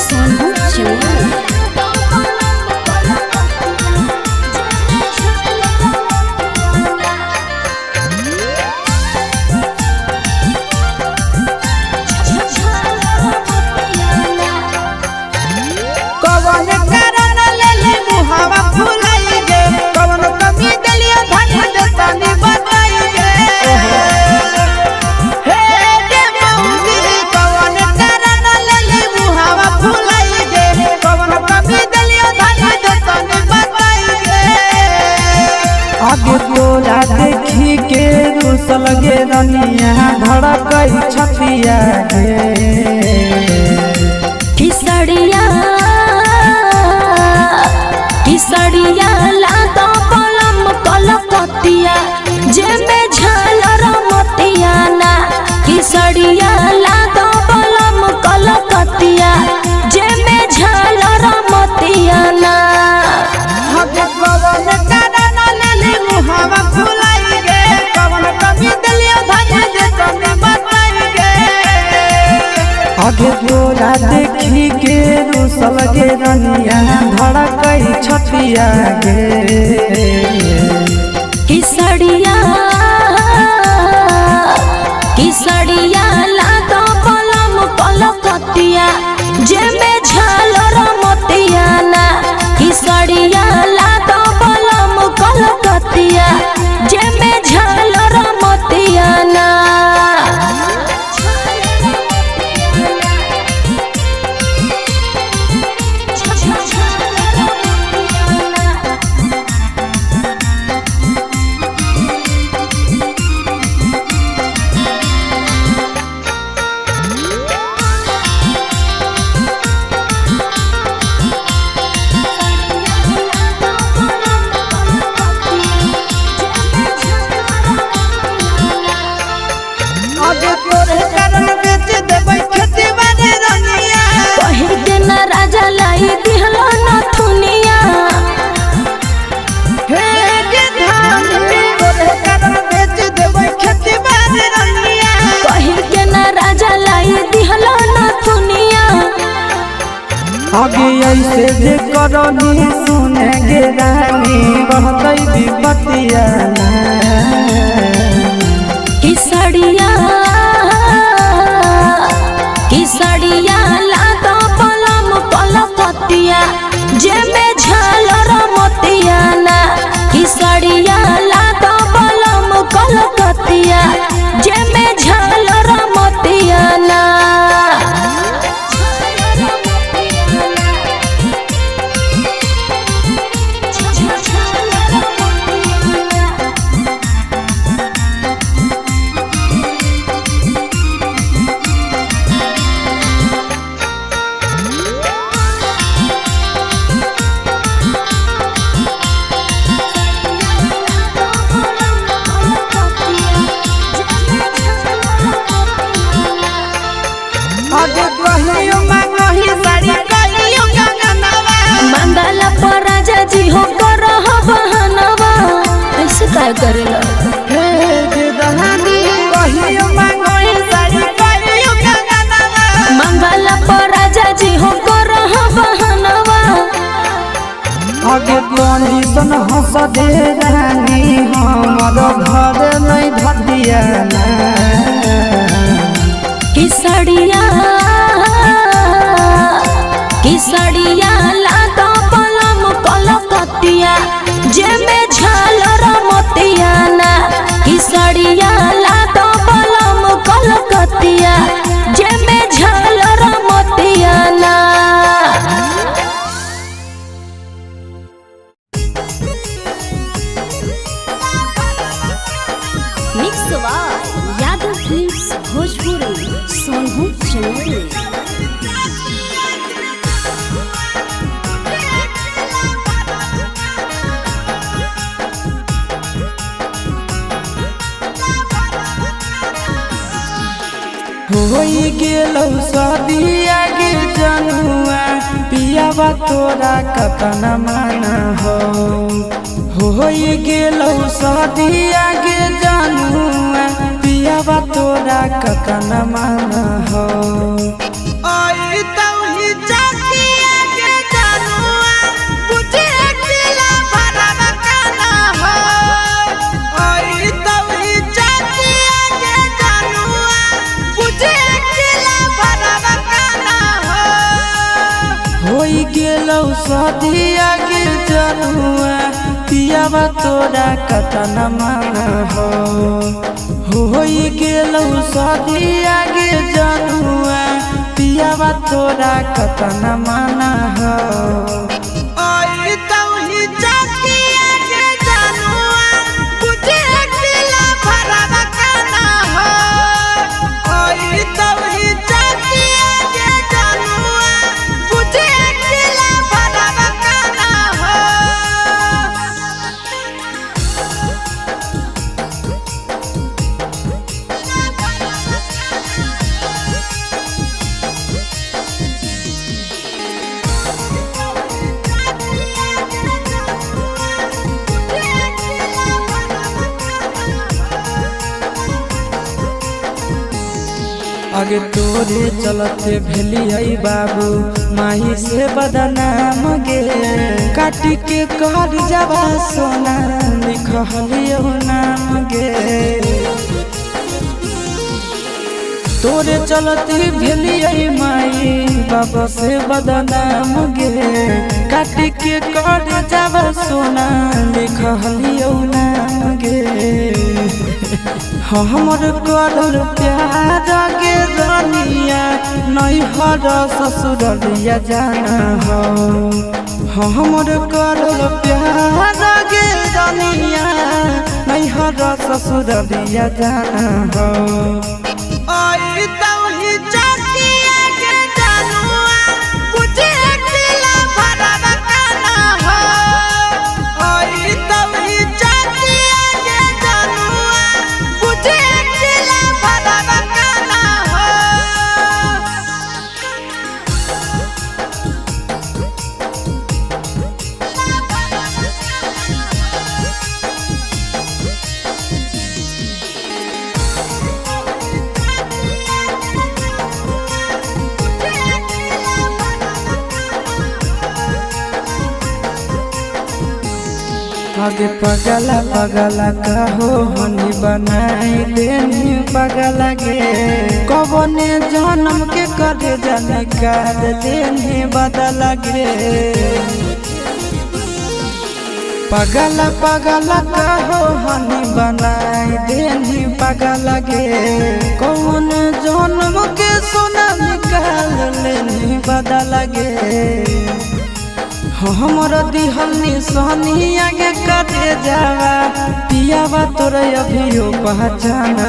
सोनू चमोली। आगे तोरा देखी के रुसल गे रनिया धड़कई छतिया गे किसड़िया किसड़िया लातो पलम कलकतिया जेमे झालर मोतिया ना किसड़िया लातो पलम कलकतिया जेमे झालर मोतिया ना आगे तोरा देखी के रुसल गे रनिया धड़कई छतिया गे किसड़िया किसड़िया लातो पलम कलकतिया जेमे झालर मोतिया ना किसड़िया लातो पलम कलकतिया जेमे झालर मोतिया ना राजा लाई दिहलो नथुनिया कही के ना राजा लाई दिहलो नथुनिया आगे ऐसे जे करनी सुने गे रानी बहतई विपतिया किसड़िया किसड़िया लातो पलम कलकतिया जेमे झालर मोतिया ना किसड़िया लातो पलम कलकतिया जेमे झालर मोतिया ना मंगला पर राजा जी हो कर बहनवा ऐसे काय करेला मंगला पर राजा जी हो कर बहनवा आगे कंडीशन हंस दे रानी हमर घर नहीं धतिया किसड़िया किसड़िया लातो पलम कलकतिया जेमे झालर मोतिया ना किसड़िया लातो पलम कलकतिया जेमे झालर मोतिया ना मिक्स यादव फिल्म्स भोजपुरी सोनू चमोली। होई गेलौ सदिया गे जनुआ पियावा तोरा कतन माना होई गेलौ सदिया गे जनुआ पियावा तोरा कतन माना हो आई तौही गेलौ सदिया गे जनुआ पियावा तोरा कतन माना होई गेलौ सदिया गे जनुआ पियावा तोरा कतन माना आगे तोरे चलते भेलियै बाबू माही से बदनाम गे काटी के कर जावा सोना लिखलियो नाम गे तोरे चलते भेलियै माई बाबा से बदनाम गे काटी के कर जावा सोना लिखलियो नाम गे हमर करल प्यार गे रानिया नैहर ससुरलिया जाना हमर करल प्यार गे रानिया नैहर ससुरलिया जाना आगे पगला पगला कहो हनी बनाई देनी पगला गे कबने जन्म के करे जाने कर देनी बदला गे पगला पगला कहो हनी बनाई देनी पगला गे कौन जन्म के सोना निकाल लेनी बदला गे हमर दिहल निशानी आगे कटे जावा पियावा तोरे अभियो पहचाना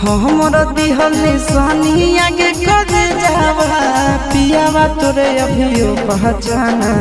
हमर दिहल निशानी आगे कटे जावा पियावा तोरे अभियो पहचाना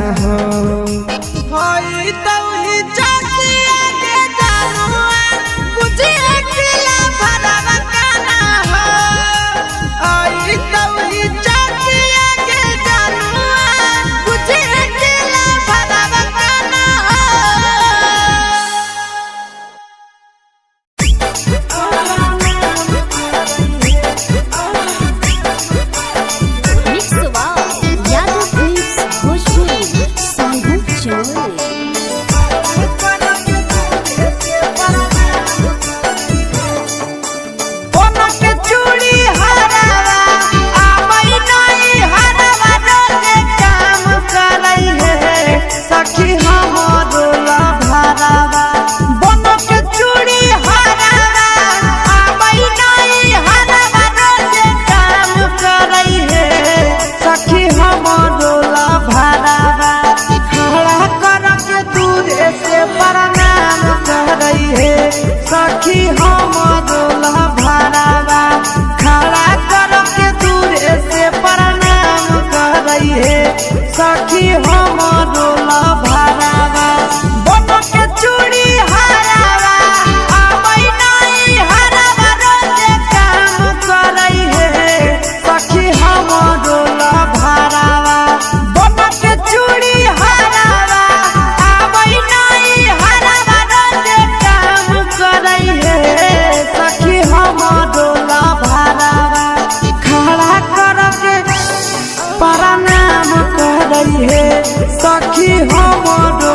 सखी हमरो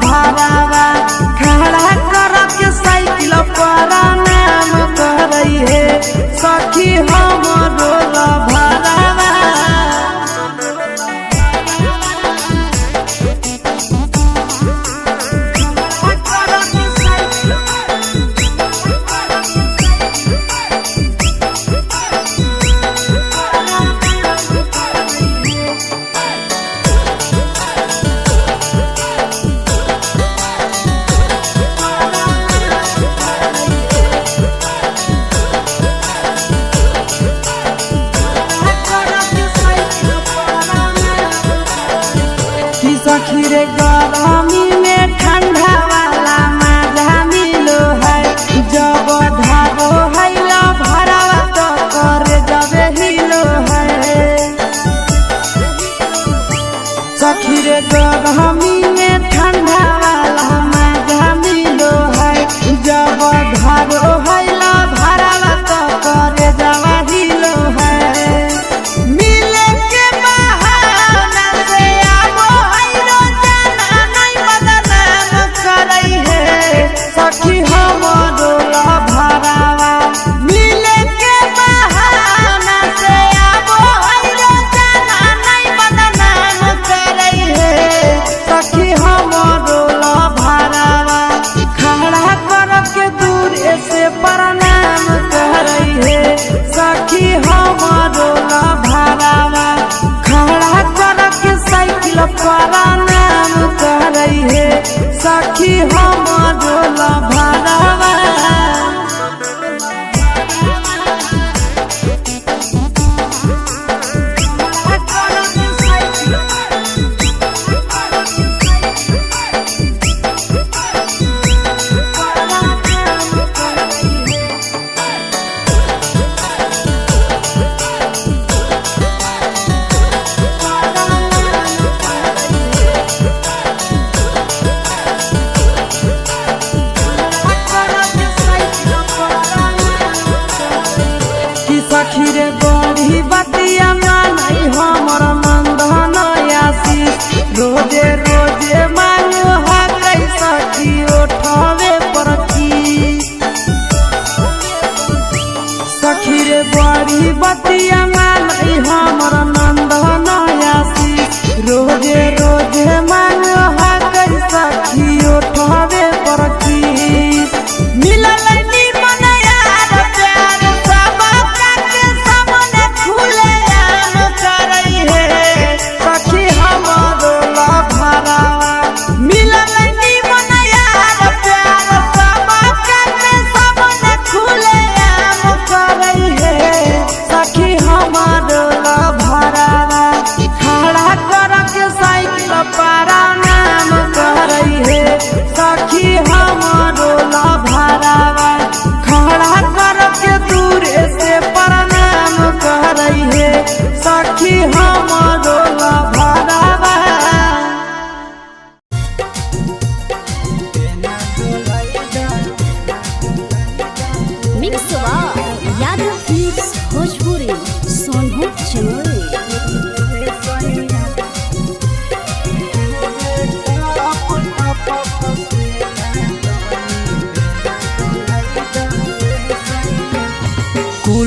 भारावा खड़ा करके साइकिल पर नाम करई है सखी हमरो भारावा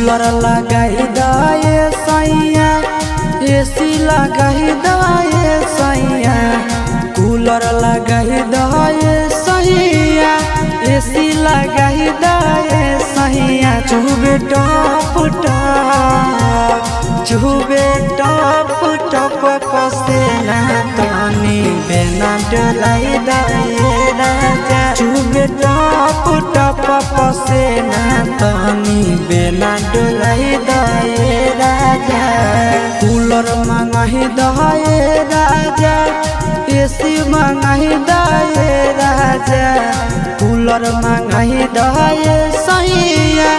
कूलर लगाई दाए सैया एसी लगाई दाए सैया कूलर लगाई दाए सैया एसी लगाई दाए सैया चुबे टप टप पसेना तनी बेना डोलाई दाए राजा चुबे टप पसेना तनी बेना डोलाई दाए राजा कूलर मंगाही दाए राजा एसी मंगाही दाए राजा कूलर मंगाही दाए सैया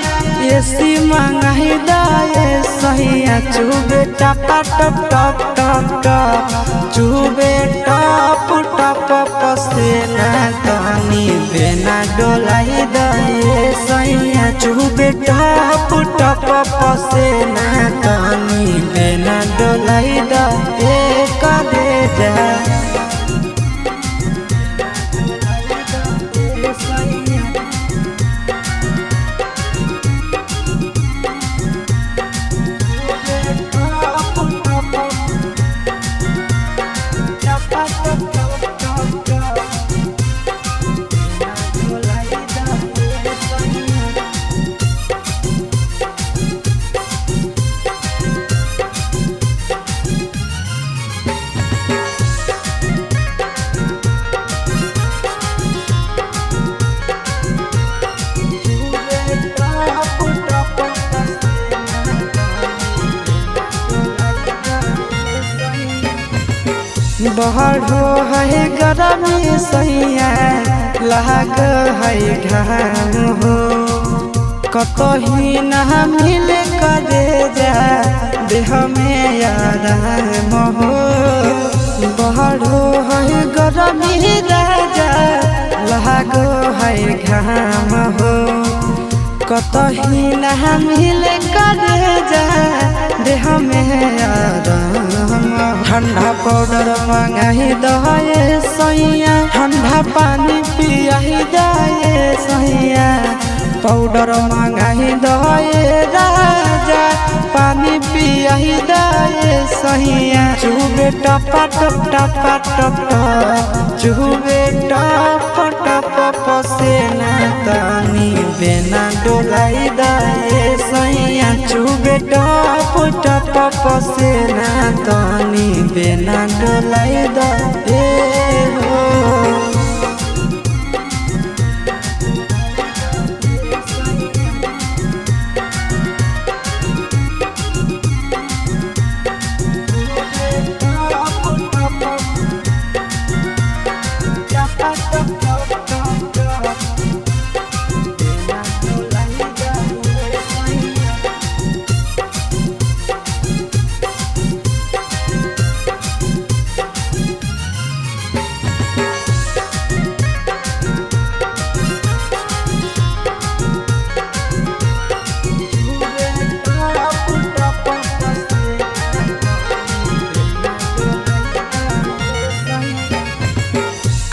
एसी मंगाही दाए सैया चुबे टप चुबे टप पसेना तनी बेना डोलाई दाए सैया चुबे टप पसेना तनी बेना डोलाई दाए करे जा बढ़ो है गरमी सैया लाग है घाम हो कतही न मिल करे जा देह में आराम हो बढ़ो है गरमी राजा लाग है घाम हो कतही न मिल करे जा देह में आराम ठंडा पाउडर मंगाही दाए सैया ठंडा पानी पियाही दाए सैया पाउडर मंगाही दाए राजा पानी पियाही दाए सैया चुबे टप चुबे टप पसेना तनी बेना डोलाई दाए सैया चुबे टप पसेना तनी बेना डोलाई दाए हो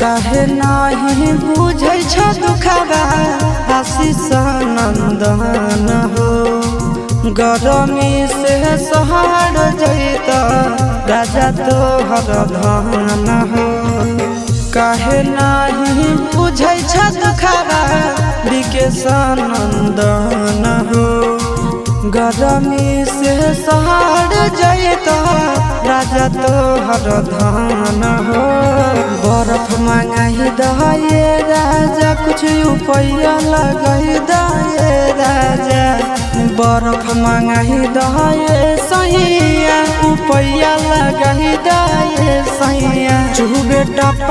काहे नाही बुझै छ दुखबा आशीष नंदन हो गरमी से सहर जैत राजा तोहर धन हो काहे नाही बुझै छ दुखबा विकेश नंदन हो गरमी से सहर जैत राजा तोहर धन हो बर्फ मंगाही दाए राजा कुछ उपाय लगाई दाए राजा बर्फ मंगाही दाए सैया उपाय लगाई दाए सैया चुबे टप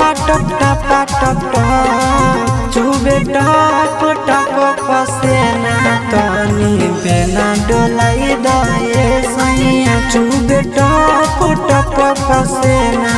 चुबे टप पसेना तनी बेना डोलाई दाए सैया चुबे टप पसेना